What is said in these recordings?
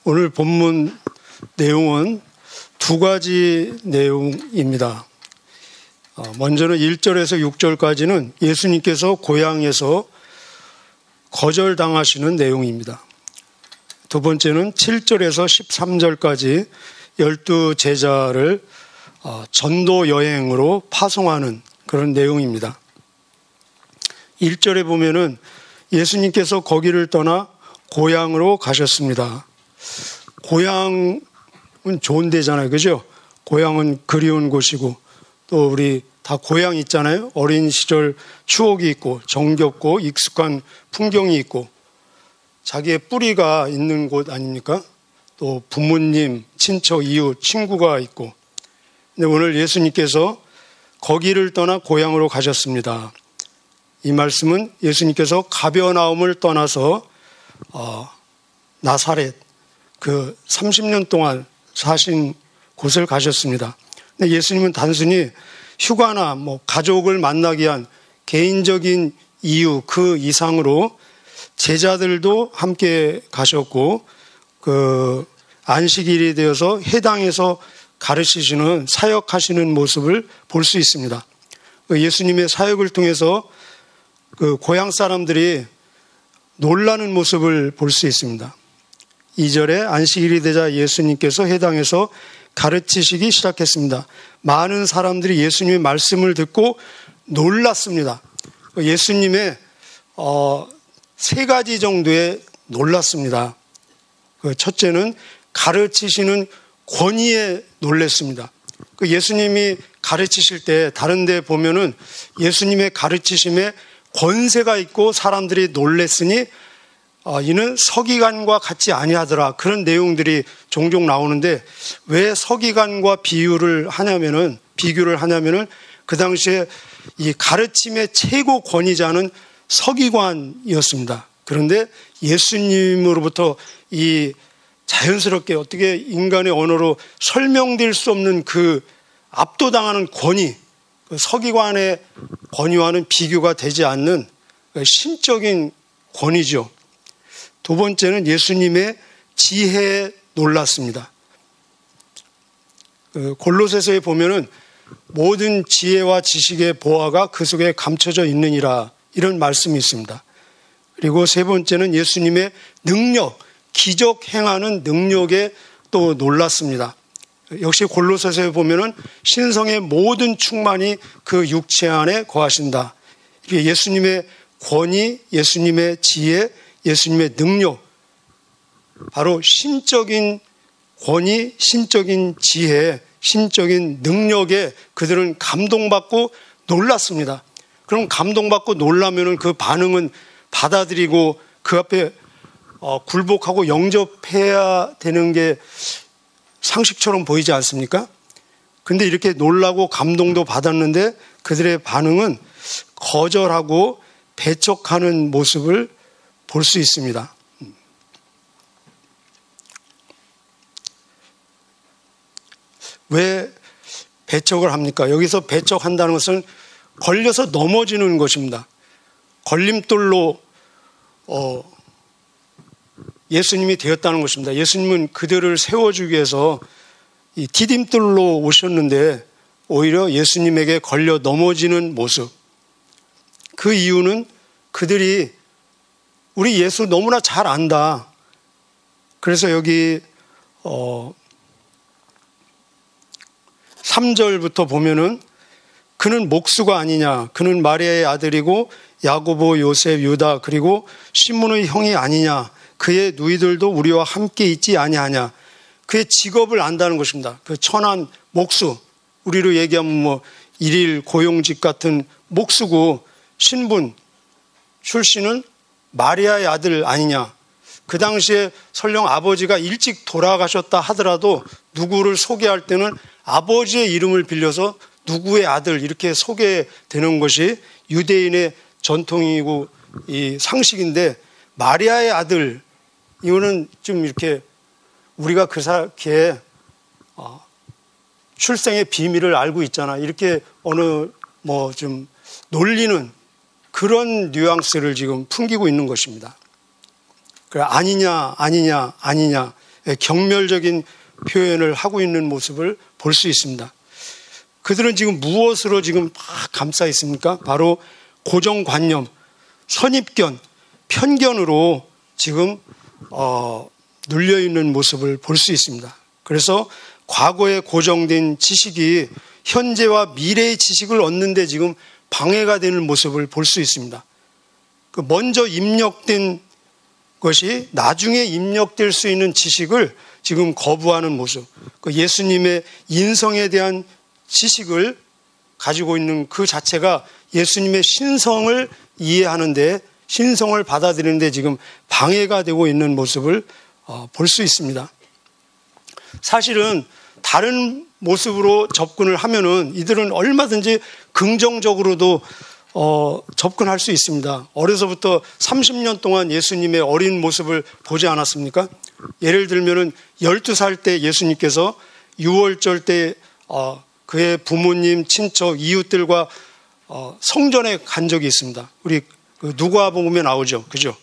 오늘 본문 내용은 두 가지 내용입니다. 먼저는 1절에서 6절까지는 예수님께서 고향에서 거절당하시는 내용입니다. 두 번째는 7절에서 13절까지 12제자를 전도 여행으로 파송하는 그런 내용입니다. 1절에 보면은 예수님께서 거기를 떠나 고향으로 가셨습니다. 고향은 좋은 데잖아요. 그죠? 고향은 그리운 곳이고 또 우리 다 고향 있잖아요. 어린 시절 추억이 있고 정겹고 익숙한 풍경이 있고 자기의 뿌리가 있는 곳 아닙니까? 또 부모님, 친척, 이웃, 친구가 있고. 근데 오늘 예수님께서 거기를 떠나 고향으로 가셨습니다. 이 말씀은 예수님께서 가버나움을 떠나서 나사렛 그 30년 동안 사신 곳을 가셨습니다. 근데 예수님은 단순히 휴가나 가족을 만나기 위한 개인적인 이유 그 이상으로 제자들도 함께 가셨고 그 안식일이 되어서 회당에서 가르치시는 사역하시는 모습을 볼 수 있습니다. 예수님의 사역을 통해서 그 고향 사람들이 놀라는 모습을 볼 수 있습니다. 2절에 안식일이 되자 예수님께서 회당에서 가르치시기 시작했습니다. 많은 사람들이 예수님의 말씀을 듣고 놀랐습니다. 예수님의 세 가지 정도의 놀랐습니다. 첫째는 가르치시는 권위에 놀랐습니다. 예수님이 가르치실 때 다른 데 보면은 예수님의 가르치심에 권세가 있고 사람들이 놀랬으니 이는 서기관과 같지 아니하더라. 그런 내용들이 종종 나오는데 왜 서기관과 비교를 하냐면은 그 당시에 이 가르침의 최고 권위자는 서기관이었습니다. 그런데 예수님으로부터 이 자연스럽게 어떻게 인간의 언어로 설명될 수 없는 그 압도당하는 권위, 그 서기관의 권위와는 비교가 되지 않는 신적인 권위죠. 두 번째는 예수님의 지혜에 놀랐습니다. 골로새서에 보면은 모든 지혜와 지식의 보화가 그 속에 감춰져 있느니라 이런 말씀이 있습니다. 그리고 세 번째는 예수님의 능력, 기적 행하는 능력에 또 놀랐습니다. 역시 골로새서에 보면은 신성의 모든 충만이 그 육체 안에 거하신다. 이게 예수님의 권위, 예수님의 지혜, 예수님의 능력, 바로 신적인 권위, 신적인 지혜, 신적인 능력에 그들은 감동받고 놀랐습니다. 그럼 감동받고 놀라면은 그 반응은 받아들이고 그 앞에 굴복하고 영접해야 되는 게 상식처럼 보이지 않습니까? 근데 이렇게 놀라고 감동도 받았는데 그들의 반응은 거절하고 배척하는 모습을 볼 수 있습니다. 왜 배척을 합니까? 여기서 배척한다는 것은 걸려서 넘어지는 것입니다. 걸림돌로 예수님이 되었다는 것입니다. 예수님은 그들을 세워주기 위해서 이 디딤돌로 오셨는데 오히려 예수님에게 걸려 넘어지는 모습. 그 이유는 그들이 우리 예수 너무나 잘 안다. 그래서 여기 3절부터 보면은 그는 목수가 아니냐, 그는 마리아의 아들이고 야고보, 요셉, 유다 그리고 시몬의 형이 아니냐, 그의 누이들도 우리와 함께 있지 아니하냐. 그의 직업을 안다는 것입니다. 그 천한 목수, 우리로 얘기하면 일일 고용직 같은 목수고 신분 출신은 마리아의 아들 아니냐. 그 당시에 설령 아버지가 일찍 돌아가셨다 하더라도 누구를 소개할 때는 아버지의 이름을 빌려서 누구의 아들 이렇게 소개되는 것이 유대인의 전통이고 이 상식인데 마리아의 아들 이거는 좀 이렇게 우리가 걔 출생의 비밀을 알고 있잖아 이렇게 어느 좀 놀리는 그런 뉘앙스를 지금 풍기고 있는 것입니다. 그래 아니냐 경멸적인 표현을 하고 있는 모습을 볼 수 있습니다. 그들은 지금 무엇으로 지금 막 감싸 있습니까? 바로 고정관념, 선입견, 편견으로 지금 눌려있는 모습을 볼 수 있습니다. 그래서 과거에 고정된 지식이 현재와 미래의 지식을 얻는데 지금 방해가 되는 모습을 볼 수 있습니다. 먼저 입력된 것이 나중에 입력될 수 있는 지식을 지금 거부하는 모습, 예수님의 인성에 대한 지식을 가지고 있는 그 자체가 예수님의 신성을 이해하는데, 신성을 받아들이는데 지금 방해가 되고 있는 모습을 볼 수 있습니다. 사실은 다른 모습으로 접근을 하면은 이들은 얼마든지 긍정적으로도 접근할 수 있습니다. 어려서부터 30년 동안 예수님의 어린 모습을 보지 않았습니까? 예를 들면은 12살 때 예수님께서 유월절 때 그의 부모님, 친척, 이웃들과 성전에 간 적이 있습니다. 우리 누가복음에 나오죠. 그죠?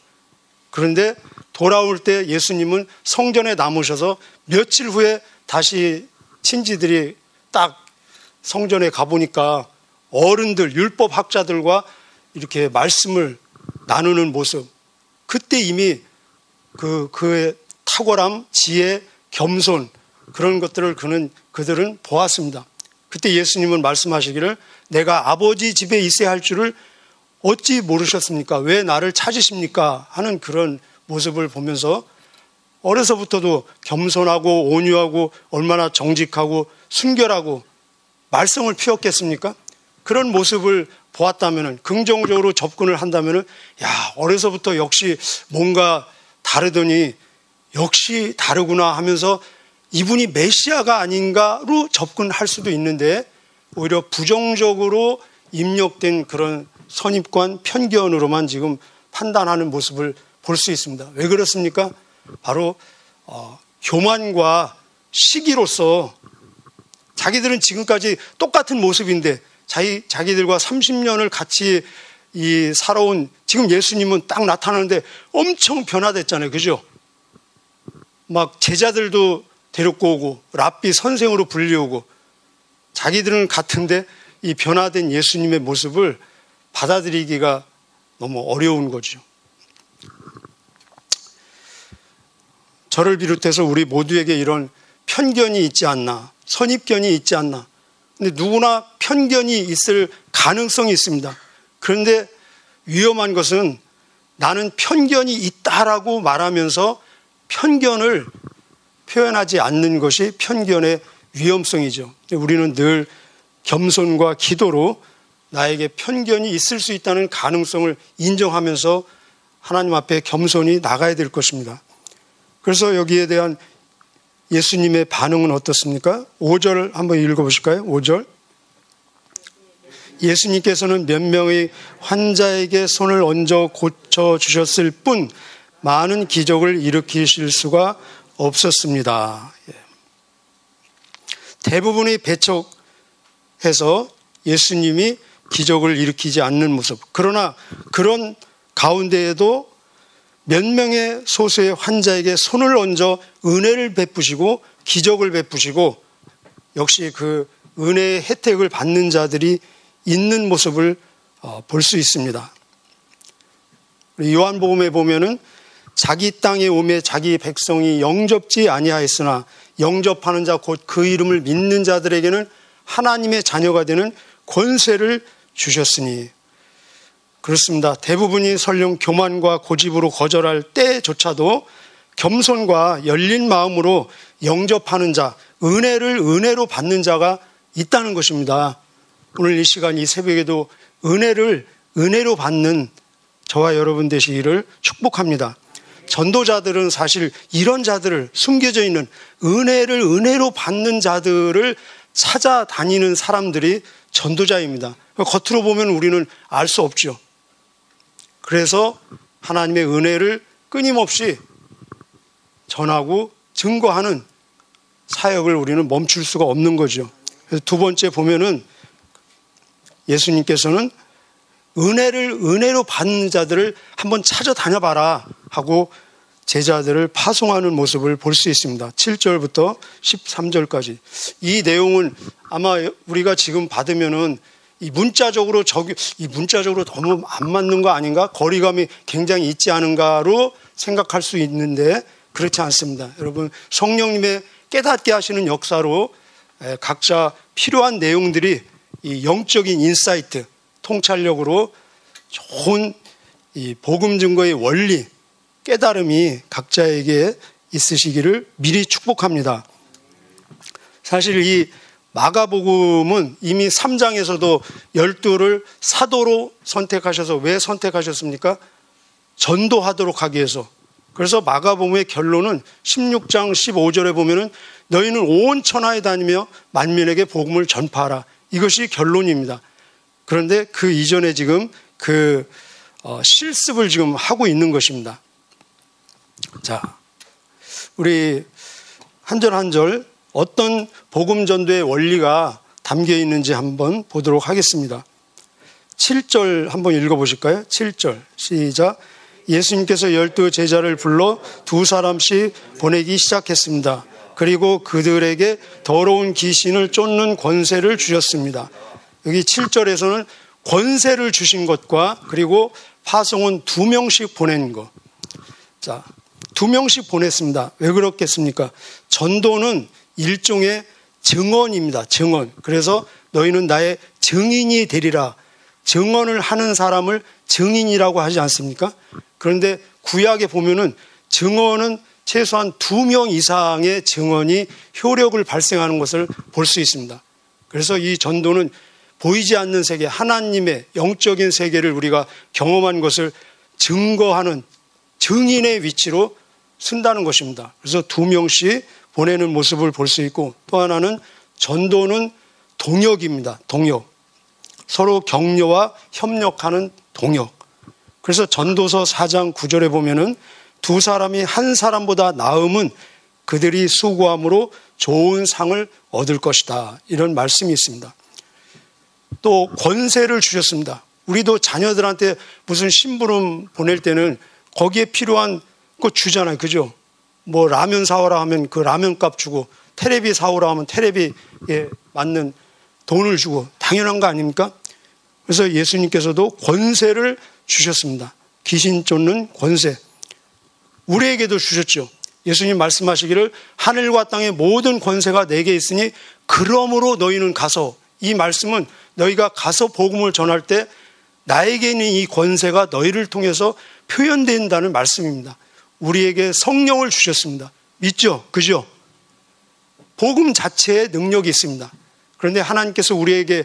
그런데 돌아올 때 예수님은 성전에 남으셔서 며칠 후에 다시 친지들이 딱 성전에 가보니까 어른들, 율법학자들과 이렇게 말씀을 나누는 모습, 그때 이미 그의 탁월함, 지혜, 겸손, 그런 것들을 그들은 보았습니다. 그때 예수님은 말씀하시기를 내가 아버지 집에 있어야 할 줄을 어찌 모르셨습니까? 왜 나를 찾으십니까? 하는 그런 모습을 보면서 어려서부터도 겸손하고 온유하고 얼마나 정직하고 순결하고 말썽을 피웠겠습니까? 그런 모습을 보았다면, 긍정적으로 접근을 한다면, 어려서부터 역시 뭔가 다르더니 역시 다르구나 하면서 이분이 메시아가 아닌가로 접근할 수도 있는데, 오히려 부정적으로 입력된 그런 선입관, 편견으로만 지금 판단하는 모습을 볼 수 있습니다. 왜 그렇습니까? 바로 교만과 시기로서 자기들은 지금까지 똑같은 모습인데 자기들과 30년을 같이 살아온 지금 예수님은 딱 나타나는데 엄청 변화됐잖아요. 그죠? 막 제자들도 데리고 오고 랍비 선생으로 불리우고, 자기들은 같은데 이 변화된 예수님의 모습을 받아들이기가 너무 어려운 거죠. 저를 비롯해서 우리 모두에게 이런 편견이 있지 않나, 선입견이 있지 않나. 근데 누구나 편견이 있을 가능성이 있습니다. 그런데 위험한 것은 나는 편견이 있다라고 말하면서 편견을 표현하지 않는 것이 편견의 위험성이죠. 우리는 늘 겸손과 기도로 나에게 편견이 있을 수 있다는 가능성을 인정하면서 하나님 앞에 겸손히 나가야 될 것입니다. 그래서 여기에 대한 예수님의 반응은 어떻습니까? 5절 한번 읽어보실까요? 5절. 예수님께서는 몇 명의 환자에게 손을 얹어 고쳐주셨을 뿐 많은 기적을 일으키실 수가 없었습니다. 대부분의 배척해서 예수님이 기적을 일으키지 않는 모습. 그러나 그런 가운데에도 몇 명의 소수의 환자에게 손을 얹어 은혜를 베푸시고 기적을 베푸시고 역시 그 은혜의 혜택을 받는 자들이 있는 모습을 볼 수 있습니다. 요한복음에 보면은 자기 땅에 오매 자기 백성이 영접지 아니하였으나 영접하는 자 곧 그 이름을 믿는 자들에게는 하나님의 자녀가 되는 권세를 주셨으니. 그렇습니다. 대부분이 설령 교만과 고집으로 거절할 때조차도 겸손과 열린 마음으로 영접하는 자, 은혜를 은혜로 받는 자가 있다는 것입니다. 오늘 이 시간 이 새벽에도 은혜를 은혜로 받는 저와 여러분 되시기를 축복합니다. 전도자들은 사실 이런 자들을, 숨겨져 있는 은혜를 은혜로 받는 자들을 찾아다니는 사람들이 전도자입니다. 겉으로 보면 우리는 알 수 없죠. 그래서 하나님의 은혜를 끊임없이 전하고 증거하는 사역을 우리는 멈출 수가 없는 거죠. 그래서 두 번째 보면은 예수님께서는 은혜를 은혜로 받는 자들을 한번 찾아다녀봐라 하고 제자들을 파송하는 모습을 볼 수 있습니다. 7절부터 13절까지. 이 내용은 아마 우리가 지금 받으면은 이 문자적으로 너무 안 맞는 거 아닌가? 거리감이 굉장히 있지 않은가로 생각할 수 있는데 그렇지 않습니다. 여러분, 성령님의 깨닫게 하시는 역사로 각자 필요한 내용들이 이 영적인 인사이트, 통찰력으로 좋은 이 복음 증거의 원리, 깨달음이 각자에게 있으시기를 미리 축복합니다. 사실 이 마가복음은 이미 3장에서도 12를 사도로 선택하셔서 왜 선택하셨습니까? 전도하도록 하기 위해서. 그래서 마가복음의 결론은 16장 15절에 보면은 너희는 온 천하에 다니며 만민에게 복음을 전파하라. 이것이 결론입니다. 그런데 그 이전에 지금 실습을 지금 하고 있는 것입니다. 자, 우리 한 절 한 절 어떤 복음 전도의 원리가 담겨 있는지 한번 보도록 하겠습니다. 7절 한번 읽어보실까요? 7절 시작. 예수님께서 12 제자를 불러 2사람씩 보내기 시작했습니다. 그리고 그들에게 더러운 귀신을 쫓는 권세를 주셨습니다. 여기 7절에서는 권세를 주신 것과 그리고 파송은 2명씩 보낸 것. 자, 2명씩 보냈습니다. 왜 그렇겠습니까? 전도는 일종의 증언입니다. 증언. 그래서 너희는 나의 증인이 되리라. 증언을 하는 사람을 증인이라고 하지 않습니까? 그런데 구약에 보면은 증언은 최소한 2명 이상의 증언이 효력을 발생하는 것을 볼 수 있습니다. 그래서 이 전도는 보이지 않는 세계, 하나님의 영적인 세계를 우리가 경험한 것을 증거하는 증인의 위치로 쓴다는 것입니다. 그래서 2명씩 보내는 모습을 볼 수 있고, 또 하나는 전도는 동역입니다. 동역. 서로 격려와 협력하는 동역. 그래서 전도서 4장 9절에 보면은 2사람이 한 사람보다 나음은 그들이 수고함으로 좋은 상을 얻을 것이다. 이런 말씀이 있습니다. 또 권세를 주셨습니다. 우리도 자녀들한테 무슨 심부름 보낼 때는 거기에 필요한 거 주잖아요. 그죠? 뭐 라면 사오라 하면 그 라면 값 주고, 테레비 사오라 하면 테레비에 맞는 돈을 주고, 당연한 거 아닙니까? 그래서 예수님께서도 권세를 주셨습니다. 귀신 쫓는 권세. 우리에게도 주셨죠. 예수님 말씀하시기를 하늘과 땅의 모든 권세가 내게 있으니 그러므로 너희는 가서, 이 말씀은 너희가 가서 복음을 전할 때 나에게 있는 이 권세가 너희를 통해서 표현된다는 말씀입니다. 우리에게 성령을 주셨습니다. 믿죠? 그죠? 복음 자체에 능력이 있습니다. 그런데 하나님께서 우리에게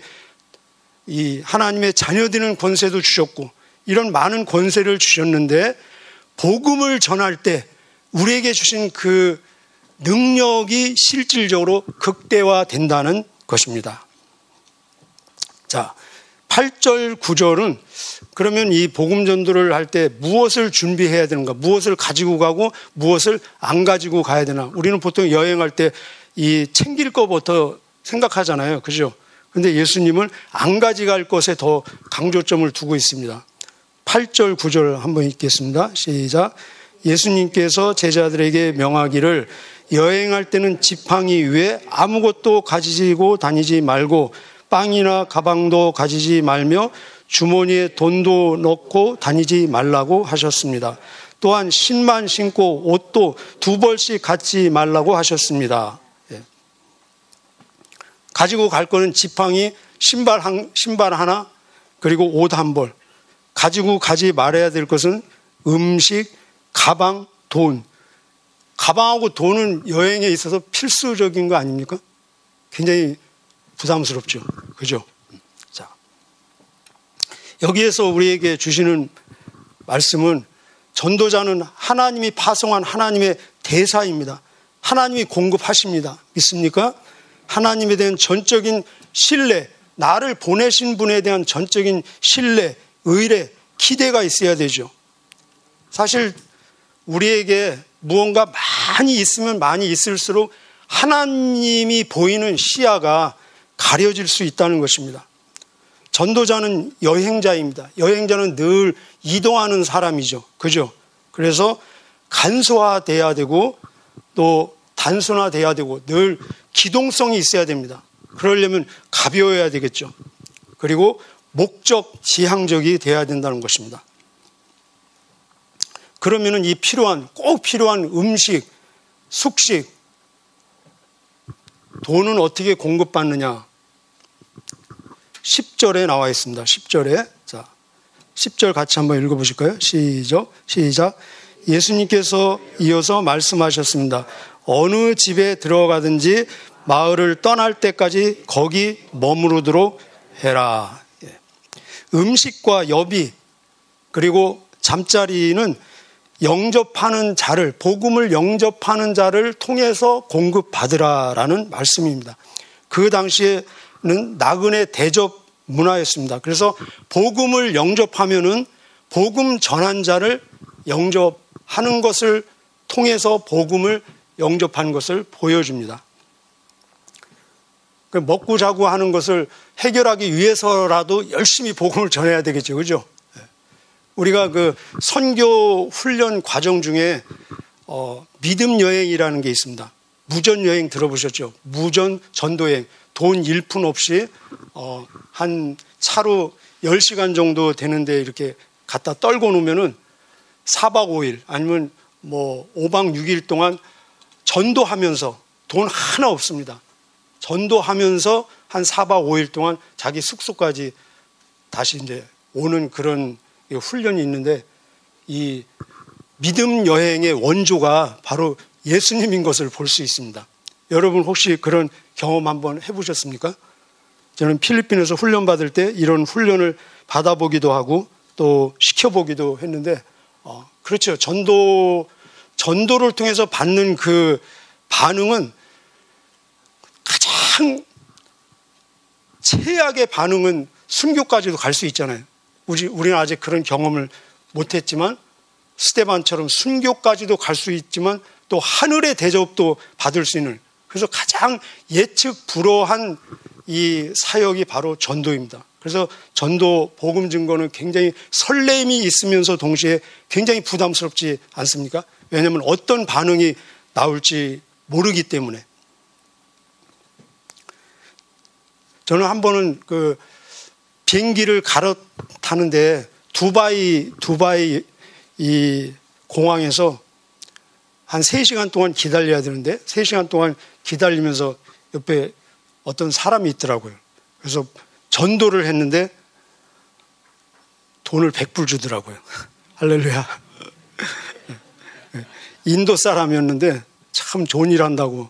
이 하나님의 자녀되는 권세도 주셨고, 이런 많은 권세를 주셨는데, 복음을 전할 때 우리에게 주신 그 능력이 실질적으로 극대화된다는 것입니다. 자, 8절 9절은 그러면 이 복음 전도를 할 때 무엇을 준비해야 되는가, 무엇을 가지고 가고 무엇을 안 가지고 가야 되나. 우리는 보통 여행할 때 이 챙길 것부터 생각하잖아요. 그죠? 근데 예수님은 안 가져갈 것에 더 강조점을 두고 있습니다. 8절 9절 한번 읽겠습니다. 시작. 예수님께서 제자들에게 명하기를 여행할 때는 지팡이 위에 아무것도 가지고 다니지 말고 빵이나 가방도 가지지 말며 주머니에 돈도 넣고 다니지 말라고 하셨습니다. 또한 신만 신고 옷도 2벌씩 갖지 말라고 하셨습니다. 가지고 갈 거는 지팡이, 신발 하나, 그리고 옷 한 벌. 가지고 가지 말아야 될 것은 음식, 가방, 돈. 가방하고 돈은 여행에 있어서 필수적인 거 아닙니까? 굉장히 부담스럽죠. 그죠? 자, 여기에서 우리에게 주시는 말씀은 전도자는 하나님이 파송한 하나님의 대사입니다. 하나님이 공급하십니다. 믿습니까? 하나님에 대한 전적인 신뢰, 나를 보내신 분에 대한 전적인 신뢰, 의뢰, 기대가 있어야 되죠. 사실 우리에게 무언가 많이 있으면 많이 있을수록 하나님이 보이는 시야가 가려질 수 있다는 것입니다. 전도자는 여행자입니다. 여행자는 늘 이동하는 사람이죠. 그죠? 그래서 간소화돼야 되고 또 단순화돼야 되고 늘 기동성이 있어야 됩니다. 그러려면 가벼워야 되겠죠. 그리고 목적 지향적이 돼야 된다는 것입니다. 그러면은 꼭 필요한 음식, 숙식, 돈은 어떻게 공급받느냐? 10절에 나와 있습니다. 10절에. 자, 10절 같이 한번 읽어보실까요? 시작. 예수님께서 이어서 말씀하셨습니다. 어느 집에 들어가든지 마을을 떠날 때까지 거기 머무르도록 해라. 음식과 여비 그리고 잠자리는 영접하는 자를, 복음을 영접하는 자를 통해서 공급받으라라는 말씀입니다. 그 당시에는 나그네 대접 문화였습니다. 그래서 복음을 영접하면은 복음 전한 자를 영접하는 것을 통해서 복음을 영접하는 것을 보여줍니다. 먹고 자고 하는 것을 해결하기 위해서라도 열심히 복음을 전해야 되겠죠. 그죠? 우리가 그 선교 훈련 과정 중에 믿음 여행이라는 게 있습니다. 무전 여행 들어보셨죠? 무전 전도여행. 돈 1푼 없이 한 차로 10시간 정도 되는데 이렇게 갖다 떨고 놓으면은 4박 5일 아니면 뭐 5박 6일 동안 전도하면서 돈 하나 없습니다. 전도하면서 한 4박 5일 동안 자기 숙소까지 다시 이제 오는 그런 훈련이 있는데 이 믿음 여행의 원조가 바로 예수님인 것을 볼 수 있습니다. 여러분 혹시 그런 경험 한번 해보셨습니까? 저는 필리핀에서 훈련 받을 때 이런 훈련을 받아보기도 하고 또 시켜보기도 했는데 그렇죠. 전도를 통해서 받는 그 반응은 가장 최악의 반응은 순교까지도 갈 수 있잖아요. 우리는 아직 그런 경험을 못했지만 스데반처럼 순교까지도 갈 수 있지만 또 하늘의 대접도 받을 수 있는, 그래서 가장 예측 불허한 이 사역이 바로 전도입니다. 그래서 전도 복음 증거는 굉장히 설렘이 있으면서 동시에 굉장히 부담스럽지 않습니까? 왜냐하면 어떤 반응이 나올지 모르기 때문에. 저는 한 번은 그 비행기를 갈아타는데 두바이 이 공항에서 한 3시간 동안 기다려야 되는데 3시간 동안 기다리면서 옆에 어떤 사람이 있더라고요. 그래서 전도를 했는데 돈을 100불 주더라고요. 할렐루야. 인도 사람이었는데 참 좋은 일 한다고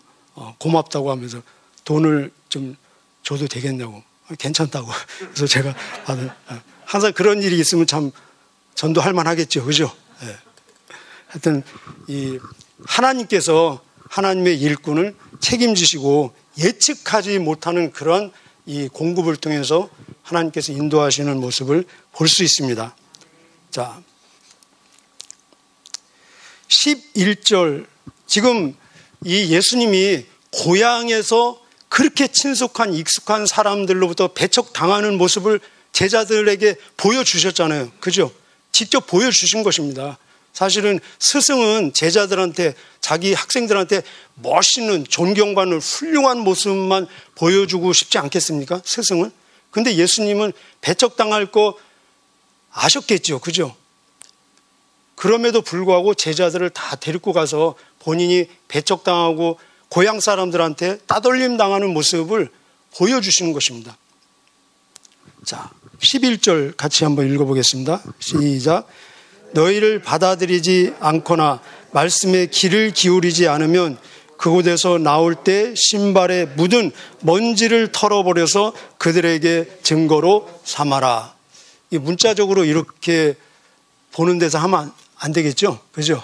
고맙다고 하면서 돈을 좀 줘도 되겠냐고. 괜찮다고. 그래서 제가 항상 그런 일이 있으면 참 전도할 만하겠죠. 그죠? 네. 하여튼 이 하나님께서 하나님의 일꾼을 책임지시고 예측하지 못하는 그런 이 공급을 통해서 하나님께서 인도하시는 모습을 볼 수 있습니다. 자, 11절. 지금 이 예수님이 고향에서 그렇게 친숙한 익숙한 사람들로부터 배척당하는 모습을 제자들에게 보여주셨잖아요. 그죠? 직접 보여주신 것입니다. 사실은 스승은 제자들한테, 자기 학생들한테 멋있는 존경받는 훌륭한 모습만 보여주고 싶지 않겠습니까? 스승은. 근데 예수님은 배척당할 거 아셨겠죠. 그죠? 그럼에도 불구하고 제자들을 다 데리고 가서 본인이 배척당하고 고향 사람들한테 따돌림 당하는 모습을 보여주시는 것입니다. 자, 11절 같이 한번 읽어보겠습니다. 시작. 너희를 받아들이지 않거나 말씀에 귀를 기울이지 않으면 그곳에서 나올 때 신발에 묻은 먼지를 털어버려서 그들에게 증거로 삼아라. 이 문자적으로 이렇게 보는 데서 하면 안 되겠죠? 그죠?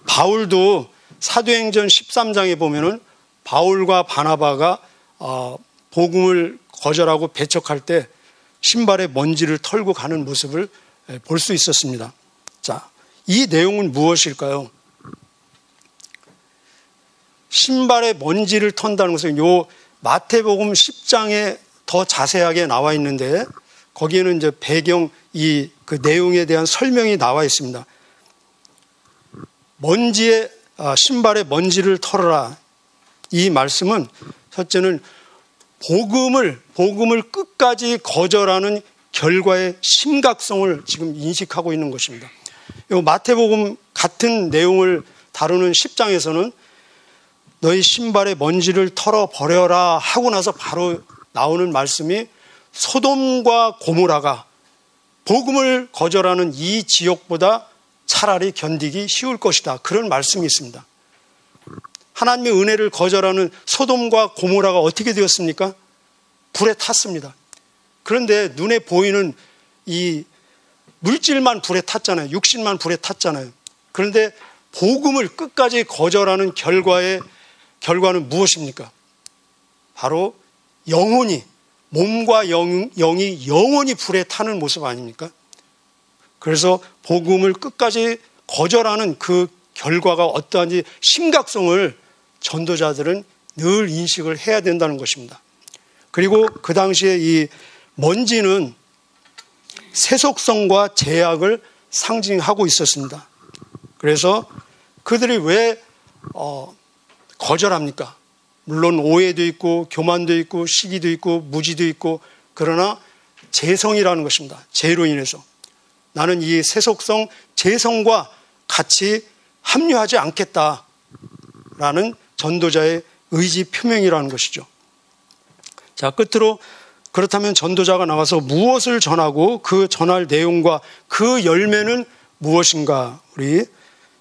바울도 사도행전 13장에 보면은 바울과 바나바가 복음을 거절하고 배척할 때 신발에 먼지를 털고 가는 모습을 볼 수 있었습니다. 자, 이 내용은 무엇일까요? 신발에 먼지를 턴다는 것은 요 마태복음 10장에 더 자세하게 나와 있는데 거기에는 이제 배경 그 내용에 대한 설명이 나와 있습니다. 신발의 먼지를 털어라. 이 말씀은 첫째는 복음을 끝까지 거절하는 결과의 심각성을 지금 인식하고 있는 것입니다. 이 마태복음 같은 내용을 다루는 10장에서는 너희 신발의 먼지를 털어버려라 하고 나서 바로 나오는 말씀이 소돔과 고모라가 복음을 거절하는 이 지역보다 차라리 견디기 쉬울 것이다. 그런 말씀이 있습니다. 하나님의 은혜를 거절하는 소돔과 고모라가 어떻게 되었습니까? 불에 탔습니다. 그런데 눈에 보이는 이 물질만 불에 탔잖아요. 육신만 불에 탔잖아요. 그런데 복음을 끝까지 거절하는 결과는 무엇입니까? 바로 영혼이, 몸과 영이 영원히 불에 타는 모습 아닙니까? 그래서 복음을 끝까지 거절하는 그 결과가 어떠한지 심각성을 전도자들은 늘 인식을 해야 된다는 것입니다. 그리고 그 당시에 이 먼지는 세속성과 제약을 상징하고 있었습니다. 그래서 그들이 왜 거절합니까? 물론 오해도 있고 교만도 있고 시기도 있고 무지도 있고, 그러나 재성이라는 것입니다. 죄로 인해서 나는 이 세속성, 재성과 같이 합류하지 않겠다라는 전도자의 의지 표명이라는 것이죠. 자, 끝으로 그렇다면 전도자가 나가서 무엇을 전하고 그 전할 내용과 그 열매는 무엇인가? 우리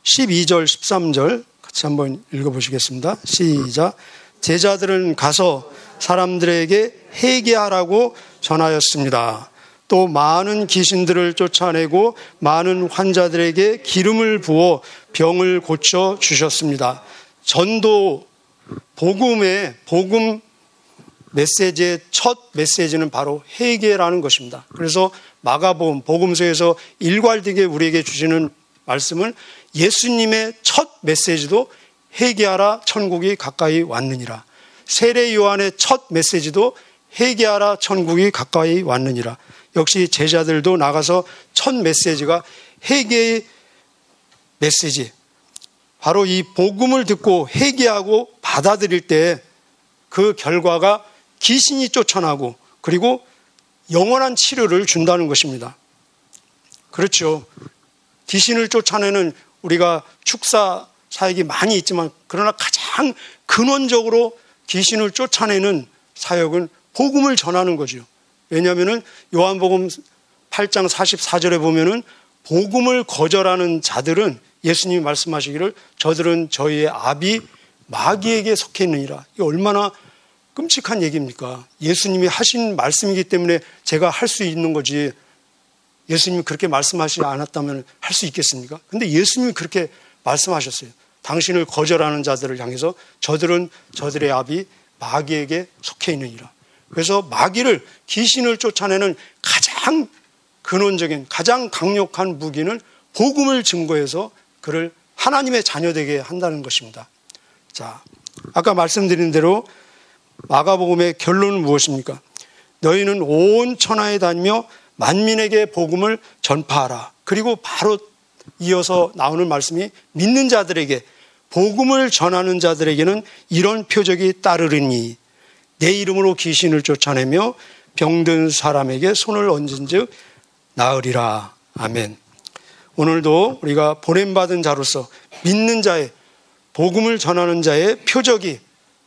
12절, 13절 같이 한번 읽어보시겠습니다. 시작. 제자들은 가서 사람들에게 회개하라고 전하였습니다. 또 많은 귀신들을 쫓아내고 많은 환자들에게 기름을 부어 병을 고쳐 주셨습니다. 전도, 복음 메시지의 첫 메시지는 바로 회개라는 것입니다. 그래서 마가복음, 복음서에서 일괄되게 우리에게 주시는 말씀은 예수님의 첫 메시지도 회개하라, 천국이 가까이 왔느니라. 세례 요한의 첫 메시지도 회개하라, 천국이 가까이 왔느니라. 역시 제자들도 나가서 첫 메시지가 회개의 메시지, 바로 이 복음을 듣고 회개하고 받아들일 때 그 결과가 귀신이 쫓아나고 그리고 영원한 치료를 준다는 것입니다. 그렇죠. 귀신을 쫓아내는 우리가 축사 사역이 많이 있지만, 그러나 가장 근원적으로 귀신을 쫓아내는 사역은 복음을 전하는 거죠. 왜냐하면 요한복음 8장 44절에 보면은 복음을 거절하는 자들은 예수님이 말씀하시기를 저들은 저희의 아비 마귀에게 속해 있느니라. 이게 얼마나 끔찍한 얘기입니까? 예수님이 하신 말씀이기 때문에 제가 할 수 있는 거지, 예수님이 그렇게 말씀하시지 않았다면 할 수 있겠습니까? 근데 예수님이 그렇게 말씀하셨어요. 당신을 거절하는 자들을 향해서 저들은 저들의 아비 마귀에게 속해 있느니라. 그래서 마귀를, 귀신을 쫓아내는 가장 근원적인, 가장 강력한 무기는 복음을 증거해서 그를 하나님의 자녀되게 한다는 것입니다. 자, 아까 말씀드린 대로 마가복음의 결론은 무엇입니까? 너희는 온 천하에 다니며 만민에게 복음을 전파하라. 그리고 바로 이어서 나오는 말씀이 믿는 자들에게, 복음을 전하는 자들에게는 이런 표적이 따르리니 내 이름으로 귀신을 쫓아내며 병든 사람에게 손을 얹은즉 나으리라. 아멘. 오늘도 우리가 보냄받은 자로서 믿는 자의, 복음을 전하는 자의 표적이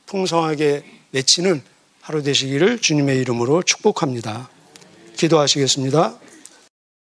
풍성하게 맺히는 하루 되시기를 주님의 이름으로 축복합니다. 기도하시겠습니다.